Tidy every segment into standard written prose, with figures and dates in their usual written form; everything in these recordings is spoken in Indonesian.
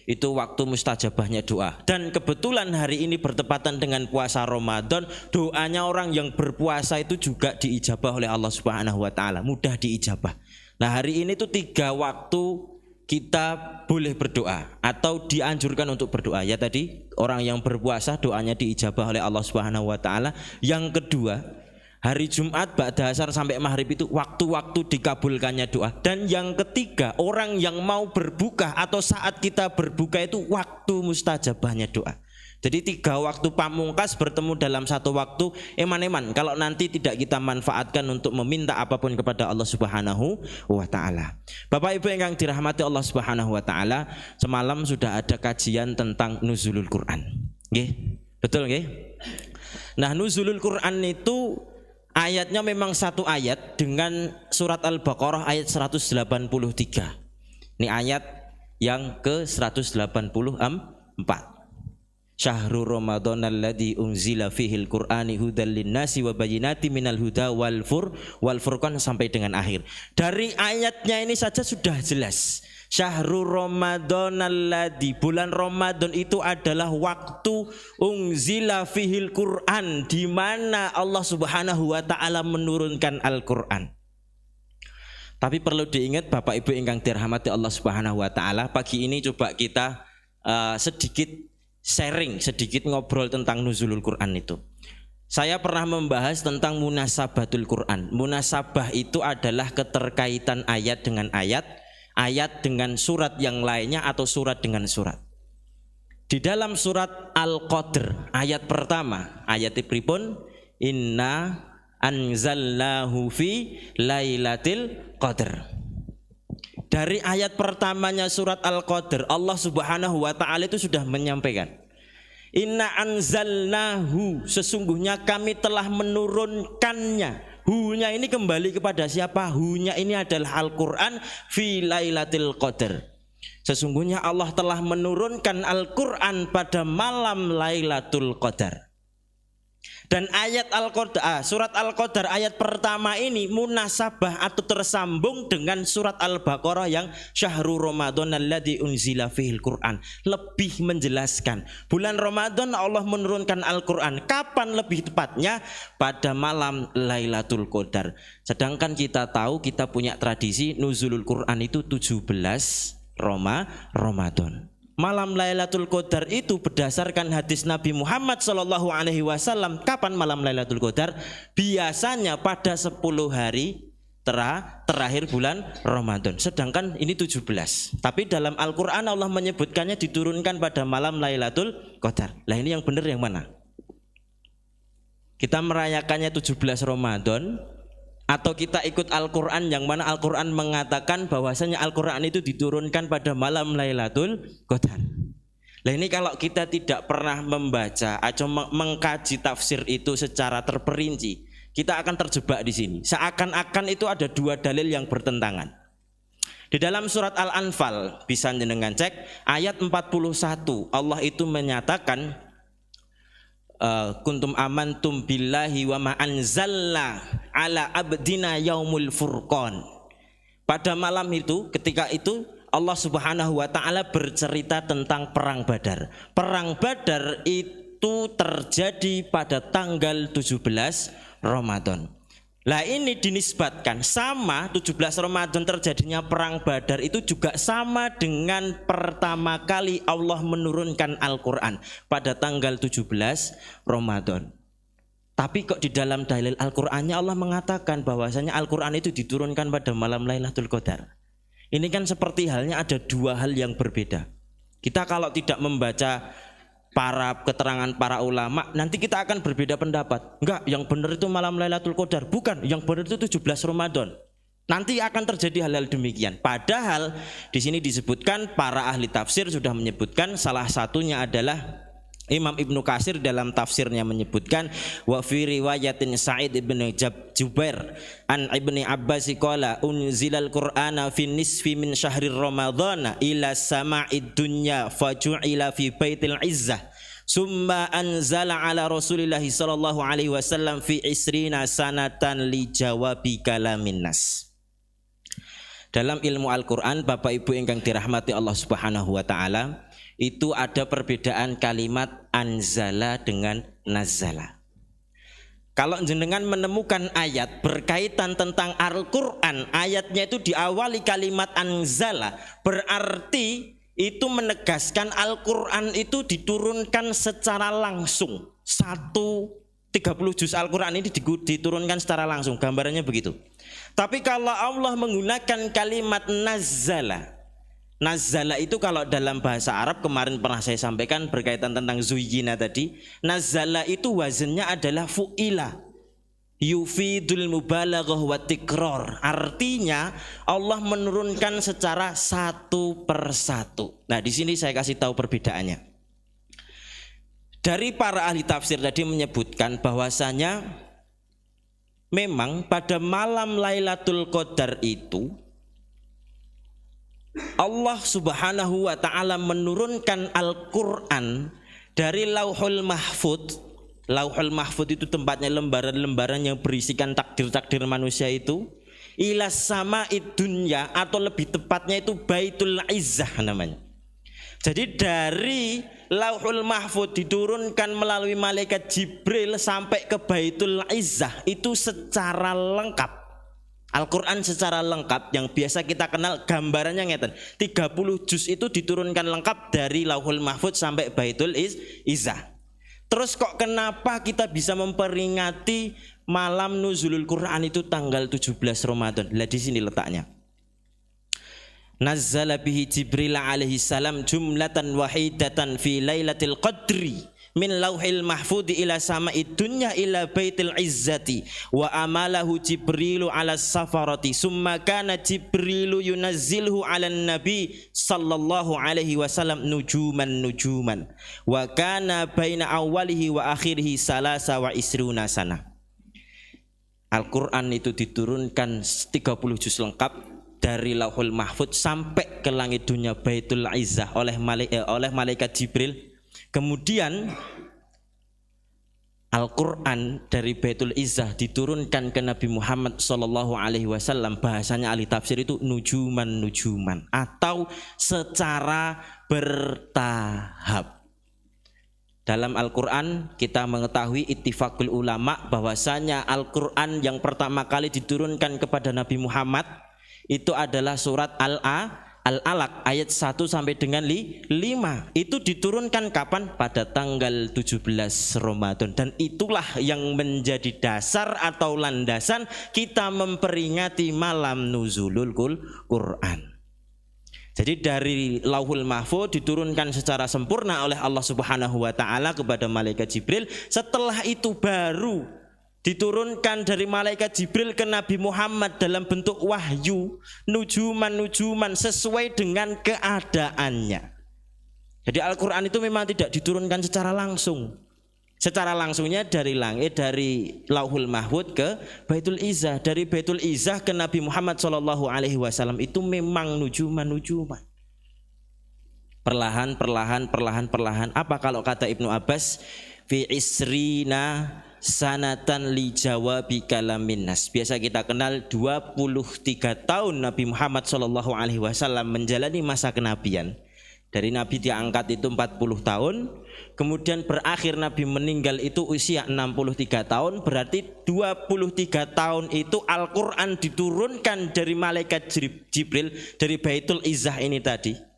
itu waktu mustajabahnya doa. Dan kebetulan hari ini bertepatan dengan puasa Ramadan, doanya orang yang berpuasa itu juga diijabah oleh Allah Subhanahu wa taala, mudah diijabah. Nah, hari ini tuh 3 waktu kita boleh berdoa atau dianjurkan untuk berdoa. Ya tadi, orang yang berpuasa doanya diijabah oleh Allah Subhanahu wa taala. Yang kedua, hari Jumat ba'da asar sampai maghrib itu waktu-waktu dikabulkannya doa. Dan yang ketiga, orang yang mau berbuka atau saat kita berbuka itu waktu mustajabahnya doa. Jadi 3 waktu pamungkas bertemu dalam 1 waktu. Eman-eman kalau nanti tidak kita manfaatkan untuk meminta apapun kepada Allah Subhanahu wa taala. Bapak Ibu yang dirahmati Allah Subhanahu wa taala, semalam sudah ada kajian tentang nuzulul Quran. Nggih? Betul nggih? Nah, nuzulul Quran itu ayatnya memang 1 ayat dengan surat Al-Baqarah ayat 183. Ini ayat yang ke-184. Syahrul Ramadan alladzi unzila fihil Qur'ani hudal linnasi wa bayyinatin minal huda wal furqan sampai dengan akhir. Dari ayatnya ini saja sudah jelas. Syahrul Ramadan alladzi, bulan Ramadan itu adalah waktu unzila fihil Qur'an, di mana Allah Subhanahu wa taala menurunkan Al-Qur'an. Tapi perlu diingat Bapak Ibu ingkang dirahmati Allah Subhanahu wa taala, pagi ini coba kita sedikit sharing, sedikit ngobrol tentang nuzulul Quran itu. Saya pernah membahas tentang munasabatul Quran. Munasabah itu adalah keterkaitan ayat dengan ayat, ayat dengan surat yang lainnya atau surat dengan surat. Di dalam surat Al-Qadr ayat pertama, ayat pripun? Inna anzalnahu fi lailatul qadr. Dari ayat pertamanya surat Al-Qadr, Allah Subhanahu wa taala itu sudah menyampaikan, Inna anzalnahu, sesungguhnya kami telah menurunkannya. Hu-nya ini kembali kepada siapa? Hu-nya ini adalah Al-Qur'an fi lailatul qadr. Sesungguhnya Allah telah menurunkan Al-Qur'an pada malam Lailatul Qadar. Dan ayat Al-Qadar, surat Al-Qadar ayat pertama ini munasabah atau tersambung dengan surat Al-Baqarah yang Syahrul Ramadan alladzi unzila fihil Qur'an. Lebih menjelaskan bulan Ramadan Allah menurunkan Al-Qur'an. Kapan lebih tepatnya? Pada malam Lailatul Qadar. Sedangkan kita tahu, kita punya tradisi nuzulul Qur'an itu 17 Ramadan. Malam Lailatul Qadar itu berdasarkan hadis Nabi Muhammad SAW. Kapan malam Lailatul Qadar? Biasanya pada 10 hari terakhir bulan Ramadan. Sedangkan ini 17. Tapi dalam Al-Quran Allah menyebutkannya diturunkan pada malam Lailatul Qadar. Lah ini yang benar yang mana? Kita merayakannya 17 Ramadan, atau kita ikut Al-Quran yang mana Al-Quran mengatakan bahwasanya Al-Quran itu diturunkan pada malam Lailatul Qadar. Nah ini kalau kita tidak pernah membaca atau mengkaji tafsir itu secara terperinci, kita akan terjebak di sini. Seakan-akan itu ada 2 dalil yang bertentangan. Di dalam surat Al-Anfal, bisa jenengan cek ayat 41, Allah itu menyatakan kuntum amantum billahi wa ma anzalna ala abdina yaumul furqan. Pada malam itu, ketika itu Allah Subhanahu wa taala bercerita tentang perang Badar. Perang Badar itu terjadi pada tanggal 17 Ramadan. Lah ini dinisbatkan sama 17 Ramadan terjadinya perang Badar itu juga sama dengan pertama kali Allah menurunkan Al-Quran pada tanggal 17 Ramadan. Tapi kok di dalam dalil Al-Qurannya Allah mengatakan bahwasanya Al-Quran itu diturunkan pada malam Lailatul Qadar. Ini kan seperti halnya ada 2 hal yang berbeda. Kita kalau tidak membaca keterangan para ulama, nanti kita akan berbeda pendapat. Enggak, yang benar itu malam Lailatul Qadar. Bukan, yang benar itu 17 Ramadan. Nanti akan terjadi hal-hal demikian. Padahal di sini disebutkan, para ahli tafsir sudah menyebutkan, salah satunya adalah Imam Ibnu Katsir dalam tafsirnya menyebutkan, wa fi riwayatin Sa'id ibn Jubair an Ibni Abbas qala unzilal Qur'ana fi nisfi min syahrir Ramadhana ila sama'id dunya faju'ila fi baitil izzah summa anzala ala Rasulillahi sallallahu alaihi wasallam fi isrina sanatan li jawabi kalamin nas. Dalam ilmu Al-Qur'an, Bapak Ibu ingkang dirahmati Allah Subhanahu wa taala, itu ada perbedaan kalimat anzala dengan nazala. Kalau jenengan menemukan ayat berkaitan tentang Al-Qur'an, ayatnya itu diawali kalimat anzala, berarti itu menegaskan Al-Qur'an itu diturunkan secara langsung. 30 juz Al-Qur'an ini diturunkan secara langsung, gambarannya begitu. Tapi kalau Allah menggunakan kalimat nazala, nazala itu kalau dalam bahasa Arab kemarin pernah saya sampaikan berkaitan tentang zuyyina tadi, nazala itu wazannya adalah fu'ila, yufidul mubalaghah wa tikrar. Artinya Allah menurunkan secara satu persatu. Nah, di sini saya kasih tahu perbedaannya. Dari para ahli tafsir tadi menyebutkan bahwasanya memang pada malam Lailatul Qadar itu Allah Subhanahu wa taala menurunkan Al-Qur'an dari Lauhul Mahfudz. Lauhul Mahfudz itu tempatnya lembaran-lembaran yang berisikan takdir-takdir manusia itu, ila sama'id dunya, atau lebih tepatnya itu Baitul Izzah namanya. Jadi dari Lauhul Mahfudz diturunkan melalui malaikat Jibril sampai ke Baitul Izzah itu secara lengkap. Al-Qur'an secara lengkap yang biasa kita kenal gambarannya ngeten. 30 juz itu diturunkan lengkap dari Lauhul Mahfudz sampai Baitul Izzah. Terus kok kenapa kita bisa memperingati malam nuzulul Qur'an itu tanggal 17 Ramadan? Lah di sini letaknya. Nazzala bihi Jibril alaihi salam jumlatan wahidatan fi lailatul qadri min lauhil mahfudz ila sama'id dunya ila baitil izzati wa amalahu Jibrilu ala safarati summa kana Jibrilu yunazzilhu ala nabi sallallahu alaihi wasallam nujuman wa kana baina awalihi wa akhirihi salasa wa isruna sana. Al-Qur'an itu diturunkan 30 juz lengkap dari Lauhul Mahfudz sampai ke langit dunia Baitul Izzah oleh malaikat Jibril. Kemudian Al-Qur'an dari Baitul Izzah diturunkan ke Nabi Muhammad sallallahu alaihi wasallam. Bahasanya ahli tafsir itu nujuman atau secara bertahap. Dalam Al-Qur'an kita mengetahui ittifaqul ulama bahwasanya Al-Qur'an yang pertama kali diturunkan kepada Nabi Muhammad itu adalah surat Al-Alaq ayat 1 sampai dengan 5. Itu diturunkan kapan? Pada tanggal 17 Ramadan. Dan itulah yang menjadi dasar atau landasan kita memperingati malam nuzulul Quran. Jadi dari Lauhul Mahfudz diturunkan secara sempurna oleh Allah Subhanahu wa taala kepada malaikat Jibril. Setelah itu baru diturunkan dari malaikat Jibril ke Nabi Muhammad dalam bentuk wahyu, nujuman sesuai dengan keadaannya. Jadi Al-Qur'an itu memang tidak diturunkan secara langsung. Secara langsungnya dari langit, dari Lauhul Mahfudz ke Baitul Izzah, dari Baitul Izzah ke Nabi Muhammad sallallahu alaihi wasallam itu memang nujuman. Perlahan. Apa kalau kata Ibnu Abbas fi isrina sanatan li jawabi kalamin nas. Biasa kita kenal 23 tahun Nabi Muhammad sallallahu alaihi wasallam menjalani masa kenabian. Dari Nabi diangkat itu 40 tahun, kemudian berakhir Nabi meninggal itu usia 63 tahun, berarti 23 tahun itu Al-Qur'an diturunkan dari malaikat Jibril dari Baitul Izzah ini tadi.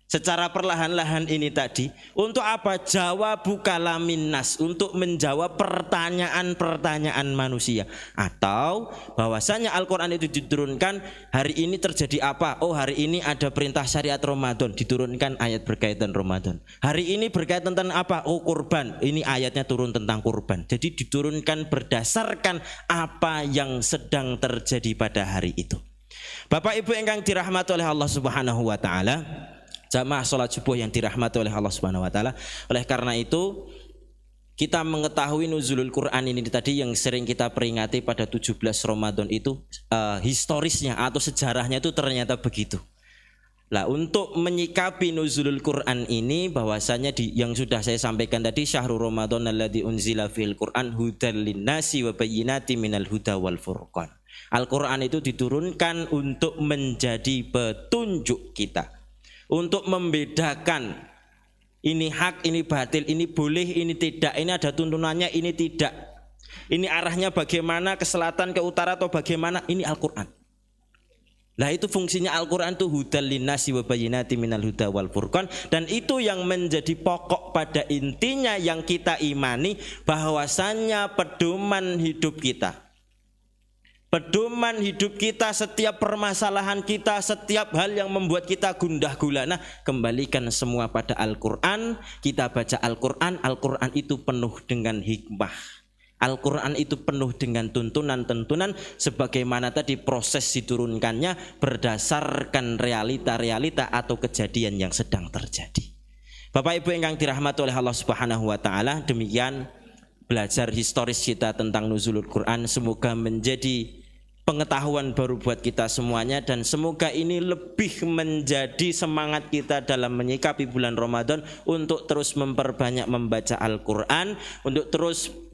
Secara perlahan-lahan ini tadi untuk apa? Jawabu kalamin nas, untuk menjawab pertanyaan-pertanyaan manusia. Atau bahwasanya Al-Qur'an itu diturunkan hari ini terjadi apa? Oh, hari ini ada perintah syariat Ramadan, diturunkan ayat berkaitan Ramadan. Hari ini berkaitan tentang apa? Oh, kurban, ini ayatnya turun tentang kurban. Jadi diturunkan berdasarkan apa yang sedang terjadi pada hari itu. Bapak Ibu yang dirahmati oleh Allah Subhanahu wa taala, jamaah salat subuh yang dirahmati oleh Allah Subhanahu wa taala. Oleh karena itu kita mengetahui nuzulul Quran ini tadi yang sering kita peringati pada 17 Ramadan itu historisnya atau sejarahnya itu ternyata begitu. Lah, untuk menyikapi nuzulul Quran ini bahwasanya yang sudah saya sampaikan tadi, syahrul Ramadan alladzi unzila fil Quran hudal linnasi wa bayyinatin minal huda wal furqan. Al-Quran itu diturunkan untuk menjadi petunjuk kita, untuk membedakan ini hak, ini batil, ini boleh, ini tidak, ini ada tuntunannya, ini tidak, ini arahnya bagaimana, ke selatan, ke utara atau bagaimana. Ini Al-Quran. Nah itu fungsinya Al-Quran itu hudal linnasi wa bayyinatin minal huda wal furqan, dan itu yang menjadi pokok pada intinya yang kita imani, bahwasannya pedoman hidup kita. Pedoman hidup kita, setiap permasalahan kita, setiap hal yang membuat kita gundah gulana, kembalikan semua pada Al-Quran. Kita baca Al-Quran, Al-Quran itu penuh dengan hikmah. Al-Quran itu penuh dengan tuntunan-tuntunan, sebagaimana tadi proses diturunkannya berdasarkan realita-realita atau kejadian yang sedang terjadi. Bapak Ibu yang dirahmati oleh Allah Subhanahu wa taala, demikian belajar historis kita tentang nuzulul Quran. Semoga menjadi pengetahuan baru buat kita semuanya, dan semoga ini lebih menjadi semangat kita dalam menyikapi bulan Ramadan untuk terus memperbanyak membaca Al-Quran, untuk terus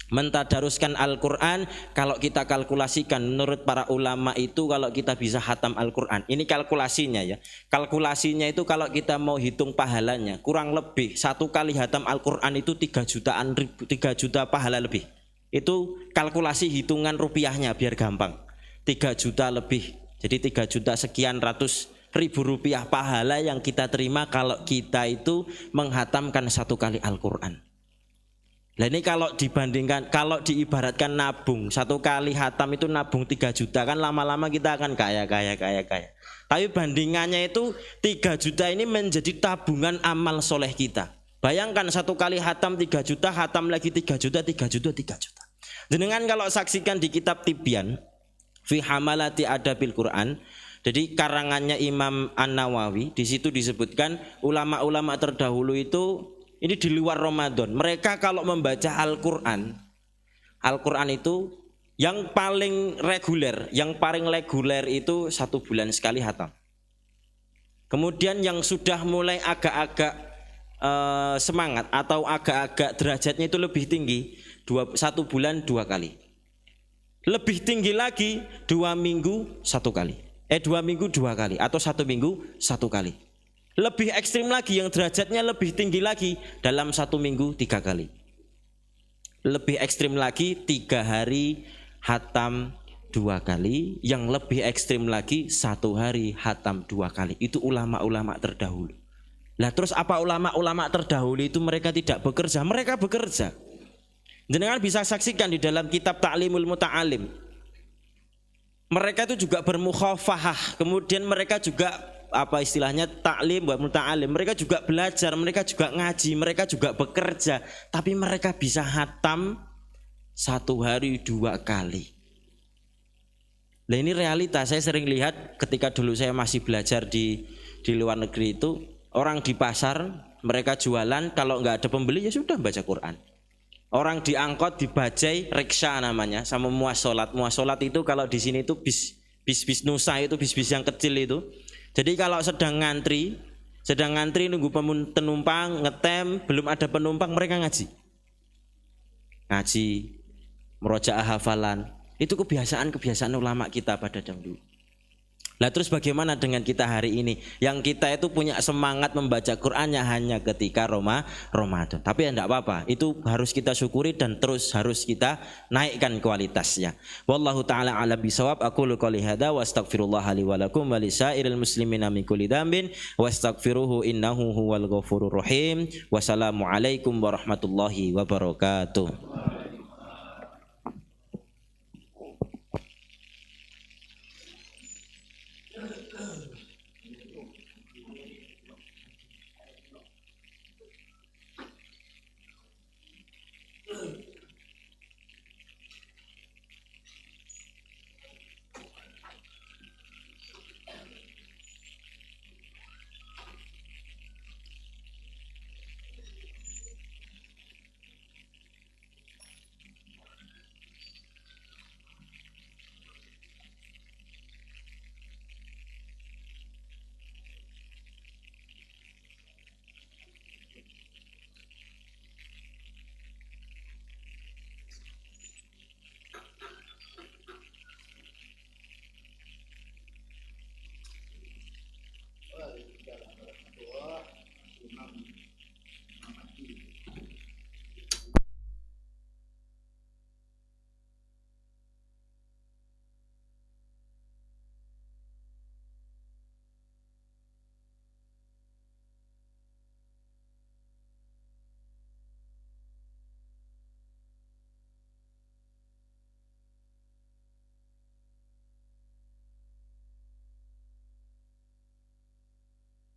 mentadaruskan Al-Quran. Kalau kita kalkulasikan menurut para ulama itu, kalau kita bisa hatam Al-Quran, ini kalkulasinya ya, kalkulasinya itu kalau kita mau hitung pahalanya, kurang lebih satu kali hatam Al-Quran itu 3 juta pahala lebih. Itu kalkulasi hitungan rupiahnya biar gampang, 3 juta lebih. Jadi 3 juta sekian ratus ribu rupiah pahala yang kita terima kalau kita itu menghatamkan satu kali Al-Quran. Nah ini kalau dibandingkan, kalau diibaratkan nabung, satu kali hatam itu nabung 3 juta, kan lama-lama kita akan kaya. Tapi bandingannya itu 3 juta ini menjadi tabungan amal soleh kita. Bayangkan satu kali hatam 3 juta, hatam lagi 3 juta. Jenengan kalau saksikan di kitab Tibyan fi hamalati adabil Quran, jadi karangannya Imam An-Nawawi, di situ disebutkan ulama-ulama terdahulu itu, ini di luar Ramadan, mereka kalau membaca Al-Quran itu yang paling reguler itu 1 bulan sekali hatam. Kemudian yang sudah mulai agak-agak semangat atau agak-agak derajatnya itu lebih tinggi, 1 bulan 2 kali. Lebih tinggi lagi 2 minggu 1 kali. 2 minggu 2 kali atau 1 minggu 1 kali. Lebih ekstrim lagi yang derajatnya lebih tinggi lagi, dalam 1 minggu 3 kali. Lebih ekstrim lagi 3 hari hatam 2 kali. Yang lebih ekstrim lagi 1 hari hatam 2 kali. Itu ulama-ulama terdahulu. Lah terus apa ulama-ulama terdahulu itu mereka tidak bekerja? Mereka bekerja. Jenengan bisa saksikan di dalam kitab Ta'limul Muta'alim. Mereka itu juga bermukhafahah, kemudian mereka juga apa istilahnya taklim buat muta'alim, mereka juga belajar, mereka juga ngaji, mereka juga bekerja, tapi mereka bisa hatam 1 hari 2 kali. Nah ini realita, saya sering lihat ketika dulu saya masih belajar di luar negeri itu, orang di pasar mereka jualan, kalau nggak ada pembeli ya sudah baca Quran. Orang diangkot, dibajai, riksya namanya, sama muasolat. Muasolat itu kalau di sini itu bis nusa, itu bis yang kecil itu. Jadi kalau sedang ngantri nunggu penumpang, ngetem, belum ada penumpang, mereka ngaji, merojaah hafalan. Itu kebiasaan ulama kita pada dahulu. Lah terus bagaimana dengan kita hari ini, yang kita itu punya semangat membaca Qur'annya hanya ketika Ramadan. Tapi ya enggak apa-apa, itu harus kita syukuri dan terus harus kita naikkan kualitasnya. Wallahu taala a'lam bisawab. Aqulu qouli hadza wa astaghfirullah li wa lakum wa lisairil muslimina min kulli dzambin wastaghfiruhu innahu huwal ghafurur rahim. Wassalamu alaikum warahmatullahi wabarakatuh.